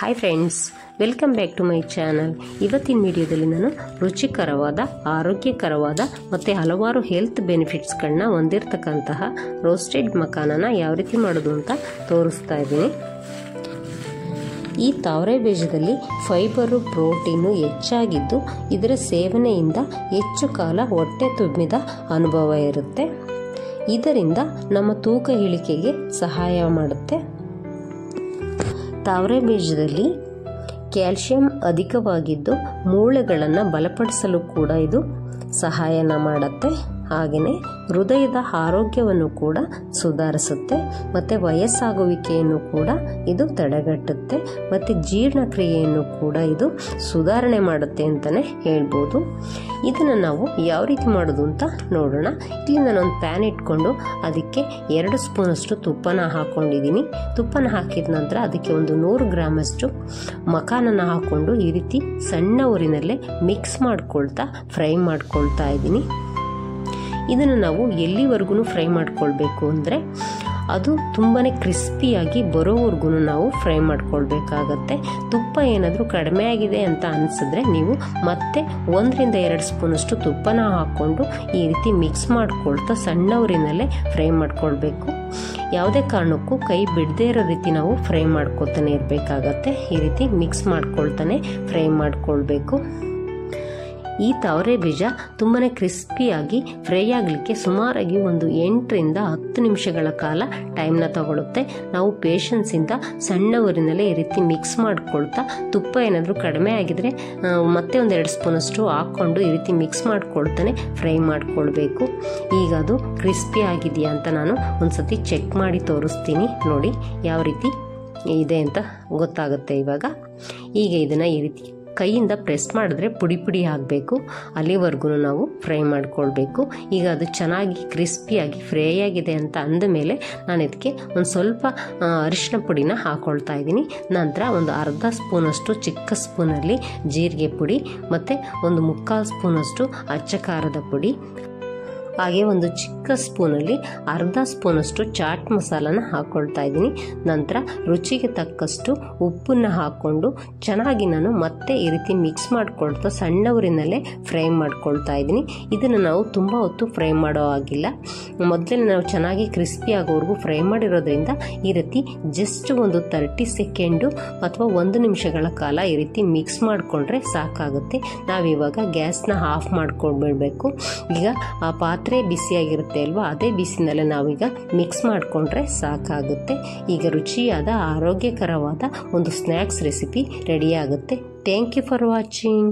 Hi friends, welcome back to my channel. ಇವತ್ತಿನ ವಿಡಿಯೋದಲ್ಲಿ ನಾನು ರುಚಿಕರವಾದ, ಆರೋಗ್ಯಕರವಾದ ಮತ್ತು ಹಲವಾರು ಹೆಲ್ತ್ ಬೆನಿಫಿಟ್ಸ್ಗಳನ್ನ ಹೊಂದಿರತಕ್ಕಂತಹ ರೋಸ್ಟೆಡ್ ಮಕಾನನ ಯಾವ ರೀತಿ ಮಾಡೋದು ಅಂತ ತೋರಿಸ್ತಾ ಇದ್ದೀನಿ. ಈ ತಾವರೆ ಬೀಜದಲ್ಲಿ ಫೈಬರು, ಪ್ರೋಟೀನು ಹೆಚ್ಚಾಗಿದ್ದು ಇದರ ಸೇವನೆಯಿಂದ ಹೆಚ್ಚು ಕಾಲ ಹೊಟ್ಟೆ ತುಂಬಿದ ಅನುಭವ ಇರುತ್ತೆ. ಇದರಿಂದ ನಮ್ಮ ತೂಕ ಇಳಿಕೆಗೆ ಸಹಾಯ ಮಾಡುತ್ತೆ. ತಾವರೆ ಬೀಜದಲ್ಲಿ ಕ್ಯಾಲ್ಸಿಯಂ ಅಧಿಕವಾಗಿದ್ದು ಮೂಳೆಗಳನ್ನು ಬಲಪಡಿಸಲು ಕೂಡ ಇದು ಸಹಾಯನ ಮಾಡುತ್ತೆ. ಹಾಗೆಯೇ ಹೃದಯದ ಆರೋಗ್ಯವನ್ನು ಕೂಡ ಸುಧಾರಿಸುತ್ತೆ ಮತ್ತು ವಯಸ್ಸಾಗುವಿಕೆಯನ್ನು ಕೂಡ ಇದು ತಡೆಗಟ್ಟುತ್ತೆ ಮತ್ತು ಜೀರ್ಣಕ್ರಿಯೆಯನ್ನು ಕೂಡ ಇದು ಸುಧಾರಣೆ ಮಾಡುತ್ತೆ ಅಂತಲೇ ಹೇಳ್ಬೋದು. ಇದನ್ನು ನಾವು ಯಾವ ರೀತಿ ಮಾಡೋದು ಅಂತ ನೋಡೋಣ. ಇಲ್ಲಿ ನಾನೊಂದು ಪ್ಯಾನ್ ಇಟ್ಕೊಂಡು ಅದಕ್ಕೆ 2 ಸ್ಪೂನಷ್ಟು ತುಪ್ಪನ ಹಾಕ್ಕೊಂಡಿದ್ದೀನಿ. ತುಪ್ಪನ ಹಾಕಿದ ನಂತರ ಅದಕ್ಕೆ ಒಂದು 100 ಗ್ರಾಮಷ್ಟು ಮಕಾನನ ಹಾಕ್ಕೊಂಡು ಈ ರೀತಿ ಸಣ್ಣ ಉರಿನಲ್ಲೇ ಮಿಕ್ಸ್ ಮಾಡ್ಕೊಳ್ತಾ ಫ್ರೈ ಮಾಡ್ಕೊಳ್ತಾ ಇದ್ದೀನಿ. ಇದನ್ನು ನಾವು ಎಲ್ಲಿವರೆಗೂ ಫ್ರೈ ಮಾಡ್ಕೊಳ್ಬೇಕು ಅಂದರೆ ಅದು ತುಂಬಾ ಕ್ರಿಸ್ಪಿಯಾಗಿ ಬರೋವರೆಗೂ ನಾವು ಫ್ರೈ ಮಾಡ್ಕೊಳ್ಬೇಕಾಗತ್ತೆ. ತುಪ್ಪ ಏನಾದರೂ ಕಡಿಮೆ ಆಗಿದೆ ಅಂತ ಅನಿಸಿದ್ರೆ ನೀವು ಮತ್ತೆ 1-2 ಸ್ಪೂನಷ್ಟು ತುಪ್ಪನ ಹಾಕ್ಕೊಂಡು ಈ ರೀತಿ ಮಿಕ್ಸ್ ಮಾಡ್ಕೊಳ್ತಾ ಸಣ್ಣ ಉರಿನಲ್ಲೇ ಫ್ರೈ ಮಾಡ್ಕೊಳ್ಬೇಕು. ಯಾವುದೇ ಕಾರಣಕ್ಕೂ ಕೈ ಬಿಡದೇ ಇರೋ ರೀತಿ ನಾವು ಫ್ರೈ ಮಾಡ್ಕೊತಾನೆ ಇರಬೇಕಾಗತ್ತೆ. ಈ ರೀತಿ ಮಿಕ್ಸ್ ಮಾಡ್ಕೊಳ್ತಾನೆ ಫ್ರೈ ಮಾಡ್ಕೊಳ್ಬೇಕು. ಈ ತಾವರೆ ಬೀಜ ತುಂಬಾ ಕ್ರಿಸ್ಪಿಯಾಗಿ ಫ್ರೈ ಆಗಲಿಕ್ಕೆ ಸುಮಾರಾಗಿ ಒಂದು 8-10 ನಿಮಿಷಗಳ ಕಾಲ ಟೈಮ್ನ ತಗೊಳುತ್ತೆ. ನಾವು ಪೇಷನ್ಸಿಂದ ಸಣ್ಣ ಊರಿನಲ್ಲೇ ಈ ರೀತಿ ಮಿಕ್ಸ್ ಮಾಡ್ಕೊಳ್ತಾ ತುಪ್ಪ ಏನಾದರೂ ಕಡಿಮೆ ಆಗಿದ್ರೆ ಮತ್ತೆ 1-2 ಸ್ಪೂನಷ್ಟು ಹಾಕ್ಕೊಂಡು ಈ ರೀತಿ ಮಿಕ್ಸ್ ಮಾಡ್ಕೊಳ್ತಾನೆ ಫ್ರೈ ಮಾಡ್ಕೊಳ್ಬೇಕು. ಈಗ ಅದು ಕ್ರಿಸ್ಪಿ ಆಗಿದೆಯಾ ಅಂತ ನಾನು ಒಂದ್ಸತಿ ಚೆಕ್ ಮಾಡಿ ತೋರಿಸ್ತೀನಿ. ನೋಡಿ ಯಾವ ರೀತಿ ಇದೆ ಅಂತ ಗೊತ್ತಾಗುತ್ತೆ. ಈಗ ಇದನ್ನು ಈ ರೀತಿ ಕೈಯಿಂದ ಪ್ರೆಸ್ ಮಾಡಿದ್ರೆ ಪುಡಿ ಪುಡಿ ಆಗಬೇಕು. ಅಲ್ಲಿವರೆಗೂ ನಾವು ಫ್ರೈ ಮಾಡ್ಕೊಳ್ಬೇಕು. ಈಗ ಅದು ಚೆನ್ನಾಗಿ ಕ್ರಿಸ್ಪಿಯಾಗಿ ಫ್ರೈ ಆಗಿದೆ ಅಂತ ಅಂದಮೇಲೆ ನಾನು ಇದಕ್ಕೆ ಒಂದು ಸ್ವಲ್ಪ ಅರಿಶಿನ ಪುಡಿನ ಹಾಕ್ಕೊಳ್ತಾ ಇದ್ದೀನಿ. ನಂತರ ಒಂದು 1/2 ಸ್ಪೂನಷ್ಟು ಚಿಕ್ಕ ಸ್ಪೂನಲ್ಲಿ ಜೀರಿಗೆ ಪುಡಿ ಮತ್ತು ಒಂದು 3/4 ಸ್ಪೂನಷ್ಟು ಅಚ್ಚ ಖಾರದ ಪುಡಿ, ಹಾಗೆ ಒಂದು ಚಿಕ್ಕ ಸ್ಪೂನಲ್ಲಿ 1/2 ಸ್ಪೂನಷ್ಟು ಚಾಟ್ ಮಸಾಲನ ಹಾಕ್ಕೊಳ್ತಾ ಇದ್ದೀನಿ. ನಂತರ ರುಚಿಗೆ ತಕ್ಕಷ್ಟು ಉಪ್ಪನ್ನು ಹಾಕ್ಕೊಂಡು ಚೆನ್ನಾಗಿ ನಾನು ಮತ್ತೆ ಈ ರೀತಿ ಮಿಕ್ಸ್ ಮಾಡ್ಕೊಳ್ತಾ ಸಣ್ಣ ಉರಿನಲ್ಲೇ ಫ್ರೈ ಮಾಡ್ಕೊಳ್ತಾ ಇದ್ದೀನಿ. ಇದನ್ನು ನಾವು ತುಂಬ ಹೊತ್ತು ಫ್ರೈ ಮಾಡೋ ಆಗಿಲ್ಲ. ಮೊದಲೇ ನಾವು ಚೆನ್ನಾಗಿ ಕ್ರಿಸ್ಪಿ ಆಗೋವರೆಗೂ ಫ್ರೈ ಮಾಡಿರೋದ್ರಿಂದ ಈ ರೀತಿ ಜಸ್ಟ್ ಒಂದು 30 ಸೆಕೆಂಡು ಅಥವಾ 1 ನಿಮಿಷಗಳ ಕಾಲ ಈ ರೀತಿ ಮಿಕ್ಸ್ ಮಾಡಿಕೊಂಡ್ರೆ ಸಾಕಾಗುತ್ತೆ. ನಾವಿವಾಗ ಗ್ಯಾಸ್ನ ಆಫ್ ಮಾಡ್ಕೊಂಡ್ಬಿಡ್ಬೇಕು. ಈಗ ಆ ಪಾತ್ರೆ ಬಿಸಿಯಾಗಿರುತ್ತೆ ಅಲ್ವಾ, ಅದೇ ಬಿಸಿನಲ್ಲೇ ನಾವೀಗ ಮಿಕ್ಸ್ ಮಾಡಿಕೊಂಡ್ರೆ ಸಾಕಾಗುತ್ತೆ. ಈಗ ರುಚಿಯಾದ ಆರೋಗ್ಯಕರವಾದ ಒಂದು ಸ್ನ್ಯಾಕ್ಸ್ ರೆಸಿಪಿ ರೆಡಿ ಆಗುತ್ತೆ. Thank you for watching.